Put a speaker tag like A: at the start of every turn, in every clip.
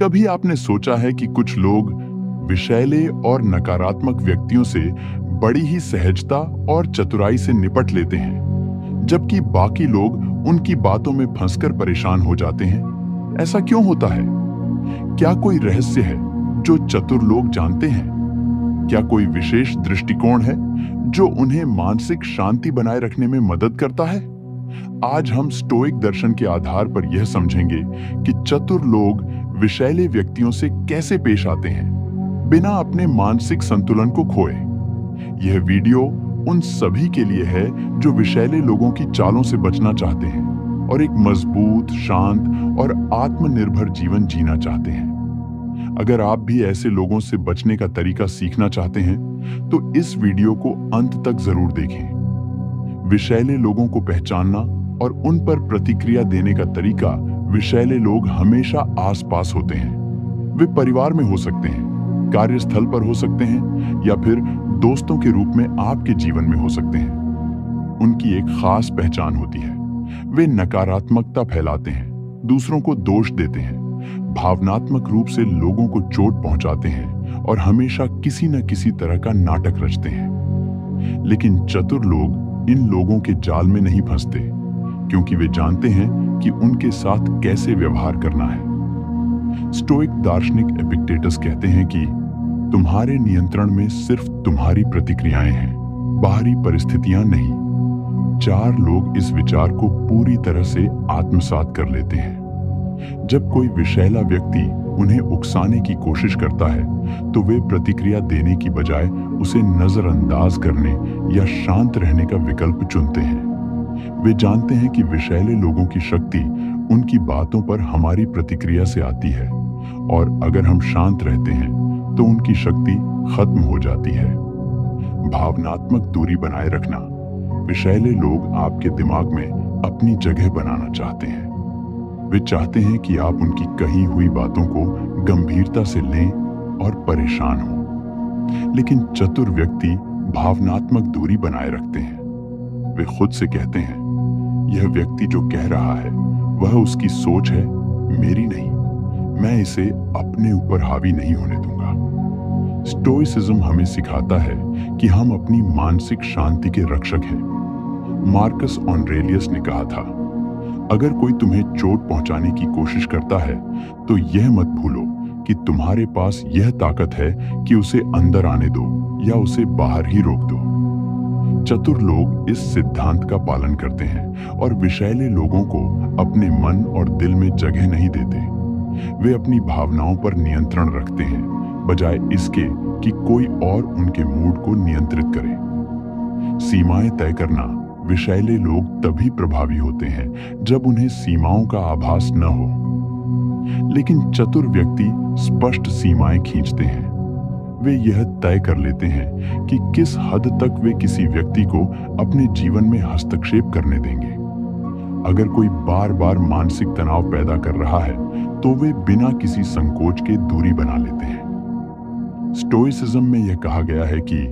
A: कभी आपने सोचा है कि कुछ लोग विषैले और नकारात्मक व्यक्तियों से बड़ी ही सहजता और चतुराई से निपट लेते हैं, जबकि बाकी लोग उनकी बातों में फंसकर परेशान हो जाते हैं? ऐसा क्यों होता है? क्या कोई रहस्य है जो चतुर लोग जानते हैं? क्या कोई विशेष दृष्टिकोण है जो उन्हें मानसिक शांति बनाए रखने में मदद करता है? आज हम स्टोइक दर्शन के आधार पर यह समझेंगे कि चतुर लोग विषैले व्यक्तियों से कैसे पेश आते हैं, बिना अपने मानसिक संतुलन को खोए। यह वीडियो उन सभी के लिए है जो विषैले लोगों की चालों से बचना चाहते हैं और एक मजबूत, शांत और आत्मनिर्भर जीवन जीना चाहते हैं। अगर आप भी ऐसे लोगों से बचने का तरीका सीखना चाहते हैं, तो इस वीडियो को अंत तक जरूर देखें। विषैले लोगों को पहचानना और उन पर प्रतिक्रिया देने का तरीका। विषैले लोग हमेशा आसपास होते हैं। वे परिवार में हो सकते हैं, कार्यस्थल पर हो सकते हैं, या फिर दोस्तों के रूप में आपके जीवन में हो सकते हैं। उनकी एक खास पहचान होती है। वे नकारात्मकता फैलाते हैं, दूसरों को दोष देते हैं, भावनात्मक रूप से लोगों को चोट पहुंचाते हैं और हमेशा किसी न किसी तरह का नाटक रचते हैं। लेकिन चतुर लोग इन लोगों के जाल में नहीं फंसते, क्योंकि वे जानते हैं कि उनके साथ कैसे व्यवहार करना है। स्टोइक दार्शनिक एपिक्टेटस कहते हैं कि तुम्हारे नियंत्रण में सिर्फ तुम्हारी प्रतिक्रियाएं हैं, बाहरी परिस्थितियां नहीं। चार लोग इस विचार को पूरी तरह से आत्मसात कर लेते हैं। जब कोई विषैला व्यक्ति उन्हें उकसाने की कोशिश करता है, तो वे प्रतिक्रिया देने की बजाय उसे नजरअंदाज करने या शांत रहने का विकल्प चुनते हैं। वे जानते हैं कि विषैले लोगों की शक्ति उनकी बातों पर हमारी प्रतिक्रिया से आती है, और अगर हम शांत रहते हैं तो उनकी शक्ति खत्म हो जाती है। भावनात्मक दूरी बनाए रखना। विषैले लोग आपके दिमाग में अपनी जगह बनाना चाहते हैं। वे चाहते हैं कि आप उनकी कही हुई बातों को गंभीरता से लें और परेशान हों। लेकिन चतुर व्यक्ति भावनात्मक दूरी बनाए रखते हैं। वे खुद से कहते हैं, यह व्यक्ति जो कह रहा है वह उसकी सोच है, मेरी नहीं। मैं इसे अपने ऊपर हावी नहीं होने दूंगा। स्टोइसिज्म हमें सिखाता है कि हम अपनी मानसिक शांति के रक्षक हैं। मार्कस ऑरेलियस ने कहा था, अगर कोई तुम्हें चोट पहुंचाने की कोशिश करता है, तो यह मत भूलो कि तुम्हारे पास यह ताकत है कि उसे अंदर आने दो या उसे बाहर ही रोक दो। चतुर लोग इस सिद्धांत का पालन करते हैं और विषैले लोगों को अपने मन और दिल में जगह नहीं देते। वे अपनी भावनाओं पर नियंत्रण रखते हैं, बजाय इसके कि कोई और उनके मूड को नियंत्रित करे। सीमाएं तय करना। विषैले लोग तभी प्रभावी होते हैं जब उन्हें सीमाओं का आभास न हो। लेकिन चतुर व्यक्ति स्पष्ट सीमाएं खींचते हैं। वे यह तय कर लेते हैं कि किस हद तक वे किसी व्यक्ति को अपने जीवन में हस्तक्षेप करने देंगे। अगर कोई बार बार मानसिक तनाव पैदा कर रहा है, तो वे बिना किसी संकोच के दूरी बना लेते हैं। स्टोइसिज्म में यह कहा गया है कि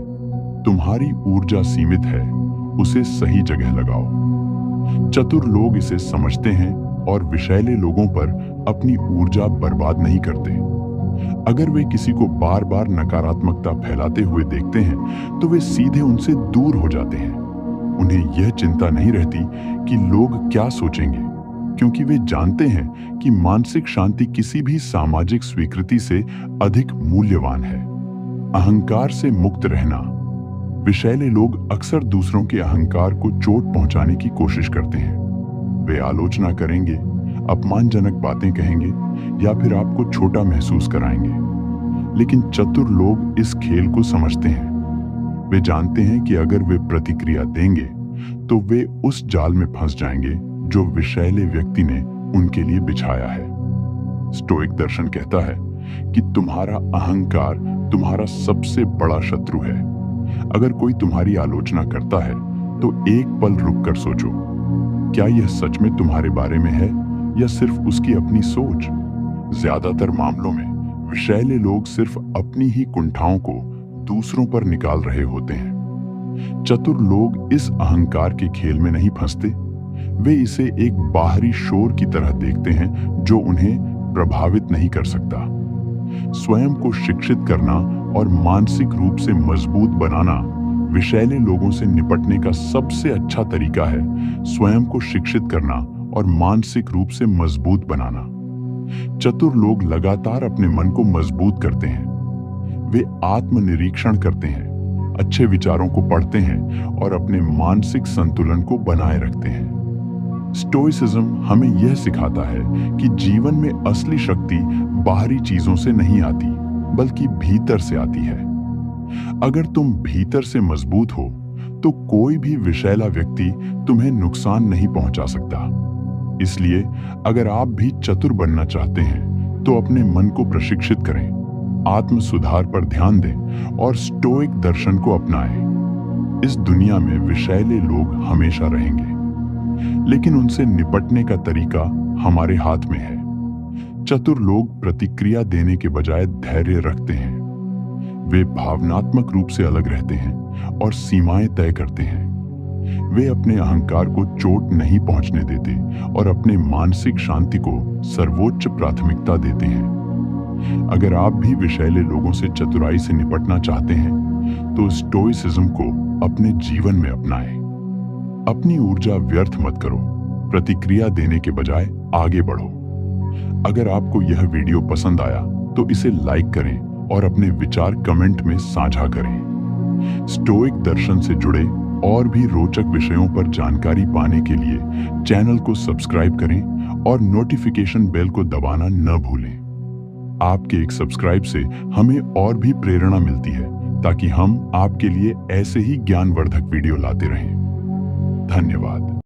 A: तुम्हारी ऊर्जा सीमित है, उसे सही जगह लगाओ। चतुर लोग इसे समझते हैं और विषैले लोगों पर अपनी ऊर्जा बर्बाद नहीं करते। अगर वे किसी को बार बार नकारात्मकता फैलाते हुए देखते हैं, तो वे सीधे उनसे दूर हो जाते हैं। उन्हें यह चिंता नहीं रहती कि लोग क्या सोचेंगे, क्योंकि वे जानते हैं कि मानसिक शांति किसी भी सामाजिक स्वीकृति से अधिक मूल्यवान है। अहंकार से मुक्त रहना। विषैले लोग अक्सर दूसरों के अहंकार को चोट पहुंचाने की कोशिश करते हैं। वे आलोचना करेंगे, अपमानजनक बातें कहेंगे या फिर आपको छोटा महसूस कराएंगे। लेकिन चतुर लोग इस खेल को समझते हैं। वे जानते हैं कि अगर वे प्रतिक्रिया देंगे, तो वे उस जाल में फंस जाएंगे जो विषैले व्यक्ति ने उनके लिए बिछाया है। स्टोइक दर्शन कहता है कि तुम्हारा अहंकार तुम्हारा सबसे बड़ा शत्रु है। अगर कोई तुम्हारी आलोचना करता है, तो एक पल रुककर सोचो, क्या यह सच में तुम्हारे बारे में है या सिर्फ उसकी अपनी सोच? ज्यादातर मामलों में विषैले लोग सिर्फ अपनी ही कुंठाओं को दूसरों पर निकाल रहे होते हैं। चतुर लोग इस अहंकार के खेल में नहीं फंसते। वे इसे एक बाहरी शोर की तरह देखते हैं जो उन्हें प्रभावित नहीं कर सकता। स्वयं को शिक्षित करना और मानसिक रूप से मजबूत बनाना विषैले लोगों से निपटने का सबसे अच्छा तरीका है। स्वयं को शिक्षित करना और मानसिक रूप से मजबूत बनाना। चतुर लोग लगातार अपने मन को मजबूत करते हैं। वे आत्मनिरीक्षण करते हैं, अच्छे विचारों को पढ़ते हैं और अपने मानसिक संतुलन को बनाए रखते हैं। स्टोइसिज्म हमें यह सिखाता है कि जीवन में असली शक्ति बाहरी चीजों से नहीं आती, बल्कि भीतर से आती है। अगर तुम भीतर से मजबूत हो, तो कोई भी विषैला व्यक्ति तुम्हें नुकसान नहीं पहुंचा सकता। इसलिए अगर आप भी चतुर बनना चाहते हैं, तो अपने मन को प्रशिक्षित करें, आत्म सुधार पर ध्यान दें और स्टोइक दर्शन को अपनाएं। इस दुनिया में विषैले लोग हमेशा रहेंगे, लेकिन उनसे निपटने का तरीका हमारे हाथ में है। चतुर लोग प्रतिक्रिया देने के बजाय धैर्य रखते हैं। वे भावनात्मक रूप से अलग रहते हैं और सीमाएं तय करते हैं। वे अपने अहंकार को चोट नहीं पहुंचने देते और अपने मानसिक शांति को सर्वोच्च प्राथमिकता देते हैं। अगर आप भी विषैले लोगों से चतुराई से निपटना चाहते हैं, तो स्टोइसिज्म को अपने जीवन में अपनाएं। अपनी ऊर्जा व्यर्थ मत करो, प्रतिक्रिया देने के बजाय आगे बढ़ो। अगर आपको यह वीडियो पसंद आया, तो इसे लाइक करें और अपने विचार कमेंट में साझा करें। स्टोइक दर्शन से जुड़े और भी रोचक विषयों पर जानकारी पाने के लिए चैनल को सब्सक्राइब करें और नोटिफिकेशन बेल को दबाना न भूलें। आपके एक सब्सक्राइब से हमें और भी प्रेरणा मिलती है, ताकि हम आपके लिए ऐसे ही ज्ञानवर्धक वीडियो लाते रहें। धन्यवाद।